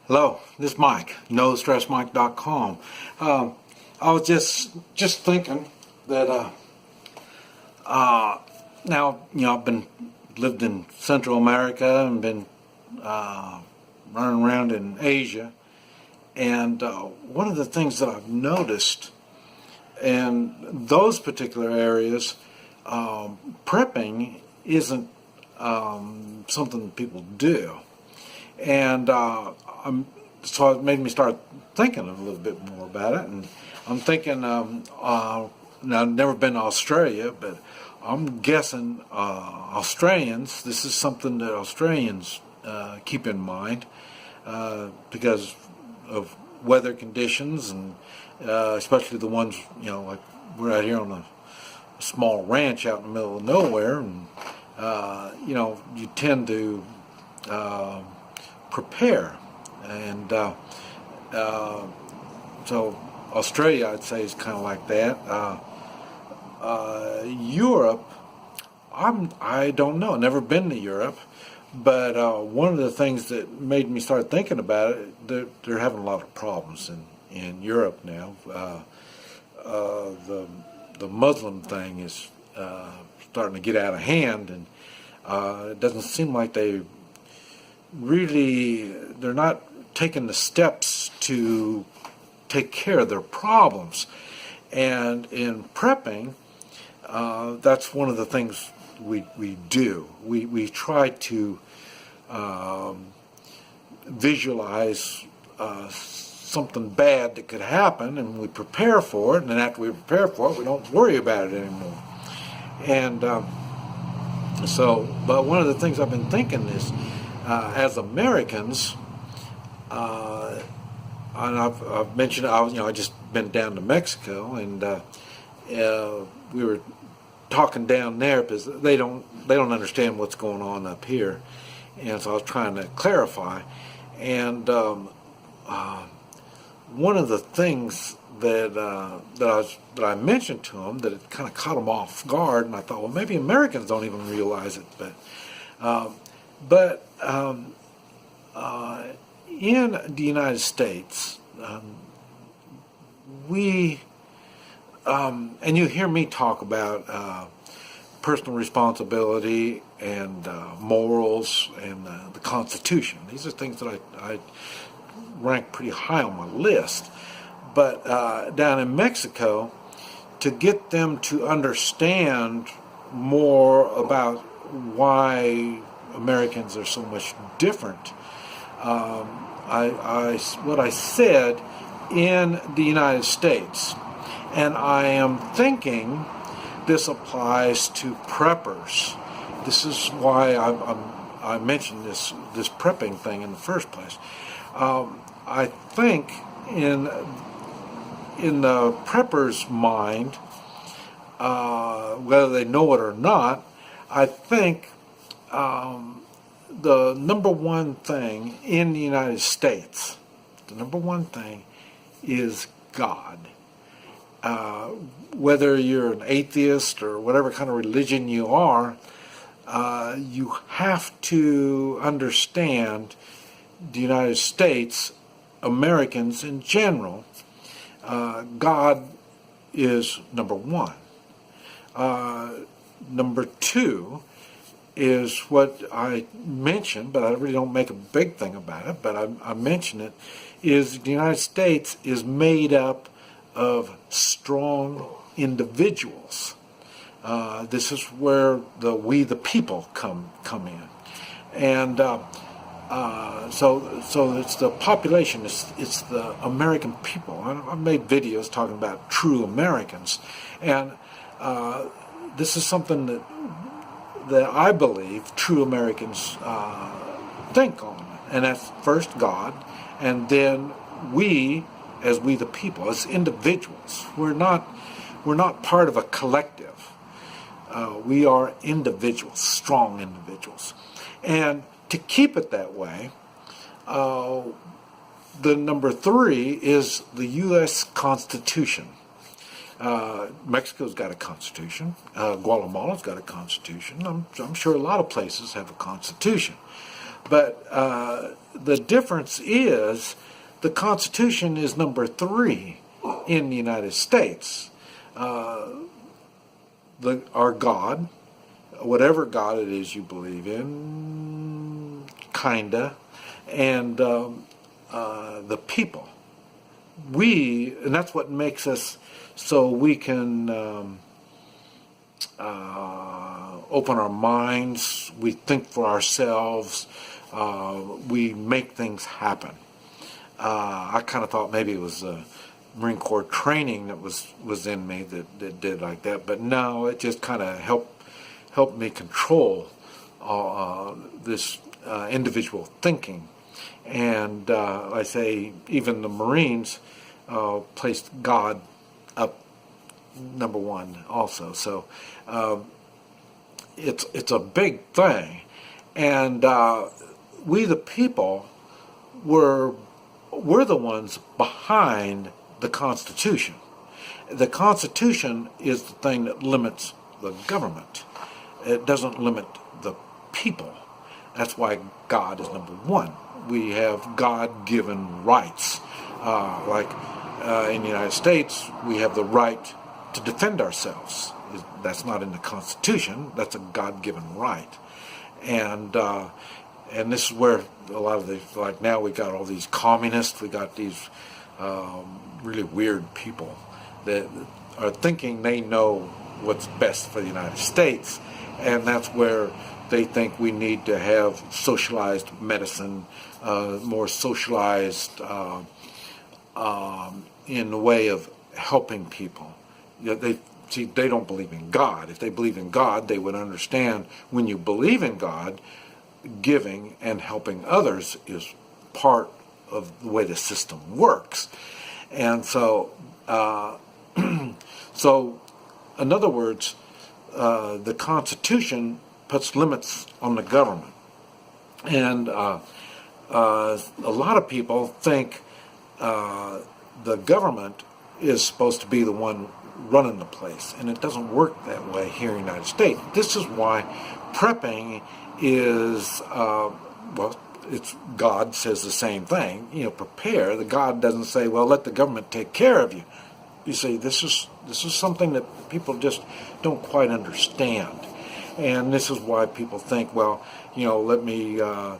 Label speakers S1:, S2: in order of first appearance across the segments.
S1: Hello, this is Mike, NoStressMike.com. I was just thinking that now I've lived in Central America and been running around in Asia, and one of the things that I've noticed in those particular areas, prepping isn't something people do. And so it made me start thinking a little bit more about it. And I'm thinking, now I've never been to Australia, but I'm guessing Australians, this is something that Australians keep in mind because of weather conditions, and especially the ones, like we're out here on a small ranch out in the middle of nowhere, and you tend to prepare, and so Australia, I'd say, is kind of like that. Europe, I don't know. Never been to Europe, but one of the things that made me start thinking about it, they're having a lot of problems in Europe now. The Muslim thing is starting to get out of hand, and it doesn't seem like they're not taking the steps to take care of their problems. And in prepping, that's one of the things we do. We try to visualize something bad that could happen, and we prepare for it, and then after we prepare for it, we don't worry about it anymore. And but one of the things I've been thinking is, as Americans, and I've mentioned, I just been down to Mexico, and we were talking down there because they don't understand what's going on up here, and so I was trying to clarify. And one of the things that I mentioned to them, that it kind of caught them off guard, and I thought, well, maybe Americans don't even realize it, but in the United States, and you hear me talk about personal responsibility and morals and the Constitution. These are things that I rank pretty high on my list. But down in Mexico, to get them to understand more about why Americans are so much different, what I said in the United States, and I am thinking this applies to preppers. This is why I mentioned this prepping thing in the first place. I think in the prepper's mind, whether they know it or not, I think the number one thing in the United States, the number one thing is God. Whether you're an atheist or whatever kind of religion you are, you have to understand the United States, Americans in general, God is number one. Number two is what I mentioned, but I really don't make a big thing about it, but I mention it, is the United States is made up of strong individuals. This is where we the people come in. And so it's the population, it's the American people. I've made videos talking about true Americans, and this is something that I believe true Americans think on, and that's first God, and then we the people, as individuals. We're not part of a collective. We are individuals, strong individuals, and to keep it that way, the number three is the U.S. Constitution. Mexico's got a constitution. Guatemala's got a constitution. I'm sure a lot of places have a constitution. But the difference is the Constitution is number 3 in the United States. Our God, whatever God it is you believe in, kinda, and the people. And that's what makes us so we can open our minds, we think for ourselves, we make things happen. I kind of thought maybe it was Marine Corps training that was in me that did like that, but no, it just kind of helped me control this individual thinking. And I say even the Marines placed God up number 1 also. So it's a big thing, and we the people we're the ones behind the Constitution. The Constitution is the thing that limits the government. It doesn't limit the people. That's why God is number 1. We have God-given rights. In the United States, we have the right to defend ourselves. That's not in the Constitution. That's a God-given right. And this is where a lot of like now we got all these communists, we got these really weird people that are thinking they know what's best for the United States, and that's where they think we need to have socialized medicine, more socialized in the way of helping people. They don't believe in God. If they believe in God, they would understand when you believe in God, giving and helping others is part of the way the system works. And so, in other words, the Constitution puts limits on the government. And a lot of people think the government is supposed to be the one running the place, and it doesn't work that way here in the United States. This is why prepping is, it's God says the same thing. Prepare. The God doesn't say, well, let the government take care of you. You see, this is something that people just don't quite understand, and this is why people think, well, let me, don't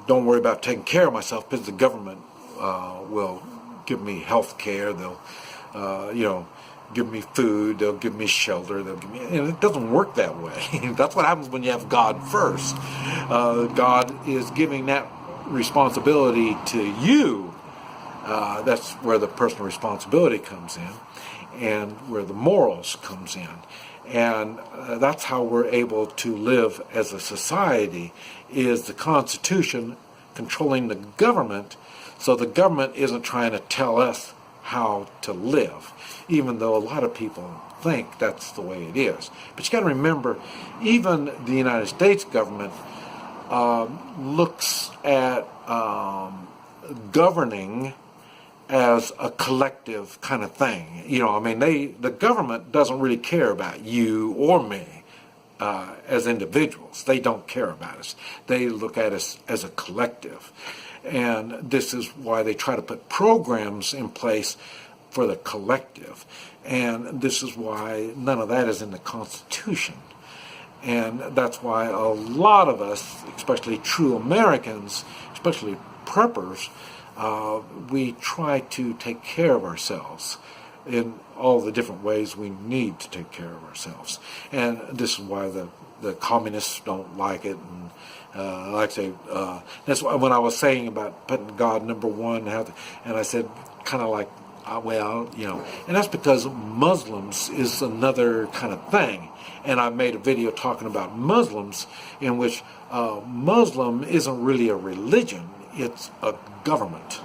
S1: worry about taking care of myself because the government will give me health care. They'll, give me food. They'll give me shelter. They'll give me, and it doesn't work that way. That's what happens when you have God first. God is giving that responsibility to you. That's where the personal responsibility comes in, and where the morals comes in, and that's how we're able to live as a society. Is the Constitution controlling the government, so the government isn't trying to tell us how to live, even though a lot of people think that's the way it is. But you got to remember, even the United States government looks at governing as a collective kind of thing. The government doesn't really care about you or me as individuals. They don't care about us. They look at us as a collective. And this is why they try to put programs in place for the collective. And this is why none of that is in the Constitution. And that's why a lot of us, especially true Americans, especially preppers, we try to take care of ourselves in all the different ways we need to take care of ourselves. And this is why the communists don't like it. And like I say, that's why when I was saying about putting God number 1, and I said kind of like, and that's because Muslims is another kind of thing. And I made a video talking about Muslims, in which Muslim isn't really a religion, it's a government.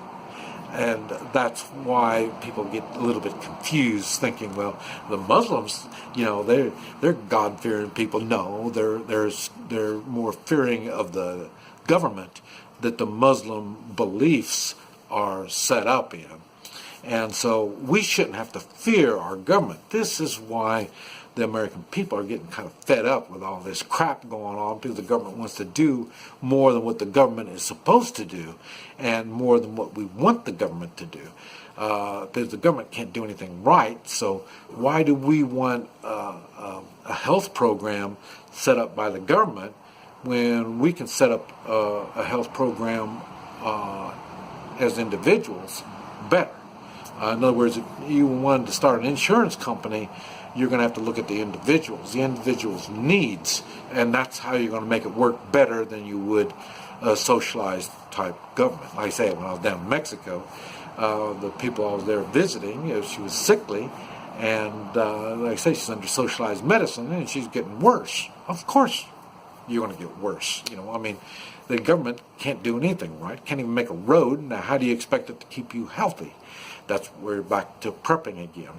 S1: And that's why people get a little bit confused, thinking, well, the Muslims, they're God-fearing people. No, they're more fearing of the government that the Muslim beliefs are set up in. And so we shouldn't have to fear our government. This is why the American people are getting kind of fed up with all this crap going on because the government wants to do more than what the government is supposed to do and more than what we want the government to do. Because the government can't do anything right, so why do we want a health program set up by the government when we can set up a health program as individuals better? In other words, if you wanted to start an insurance company, you're going to have to look at the individual's needs, and that's how you're going to make it work better than you would a socialized type government. Like I say, when I was down in Mexico, the people I was there visiting, she was sickly, and like I say, she's under socialized medicine, and she's getting worse. Of course, you're going to get worse. I mean, the government can't do anything right, can't even make a road. Now, how do you expect it to keep you healthy? We're back to prepping again.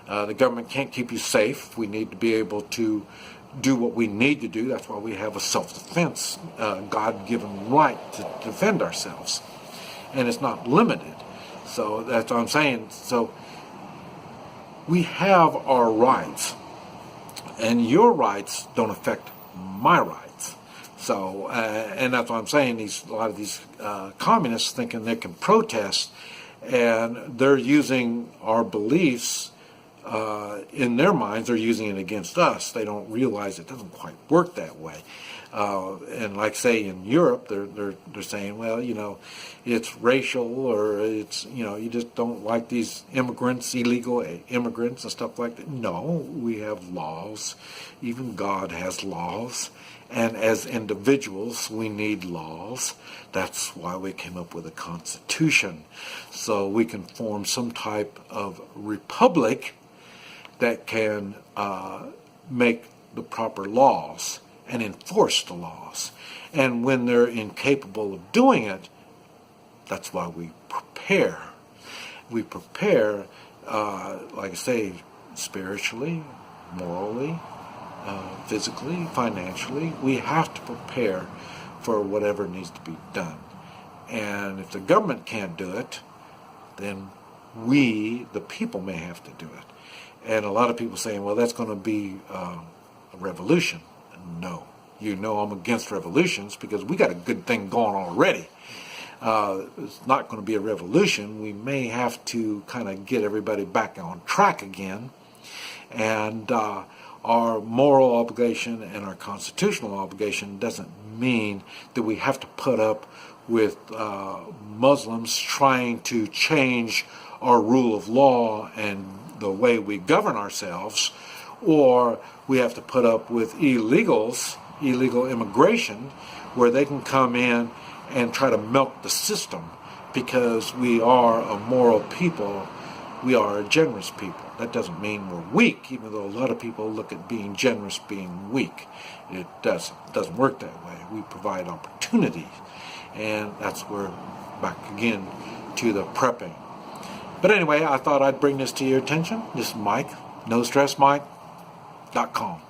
S1: The government can't keep you safe. We need to be able to do what we need to do. That's why we have a self-defense, God-given right to defend ourselves. And it's not limited. So that's what I'm saying. So we have our rights, and your rights don't affect my rights. So, and that's what I'm saying. A lot of these communists thinking they can protest, and they're using our beliefs in their minds. They're using it against us. They don't realize it doesn't quite work that way. And like say in Europe, they're saying, well, it's racial, or it's you just don't like these immigrants, illegal immigrants and stuff like that. No, we have laws. Even God has laws. And as individuals, we need laws. That's why we came up with a constitution. So we can form some type of republic that can make the proper laws and enforce the laws. And when they're incapable of doing it, that's why we prepare. We prepare, like I say, spiritually, morally, physically, financially. We have to prepare for whatever needs to be done. And if the government can't do it, then we, the people, may have to do it. And a lot of people saying, well, that's going to be a revolution. No. I'm against revolutions because we got a good thing going on already. It's not going to be a revolution. We may have to kind of get everybody back on track again. And our moral obligation and our constitutional obligation doesn't mean that we have to put up with Muslims trying to change our rule of law and the way we govern ourselves, or we have to put up with illegal immigration, where they can come in and try to milk the system because we are a moral people, we are a generous people. That doesn't mean we're weak, even though a lot of people look at being generous being weak. It doesn't work that way. We provide opportunity, and that's where back again to the prepping. But anyway, I thought I'd bring this to your attention. This is Mike, NoStressMike.com.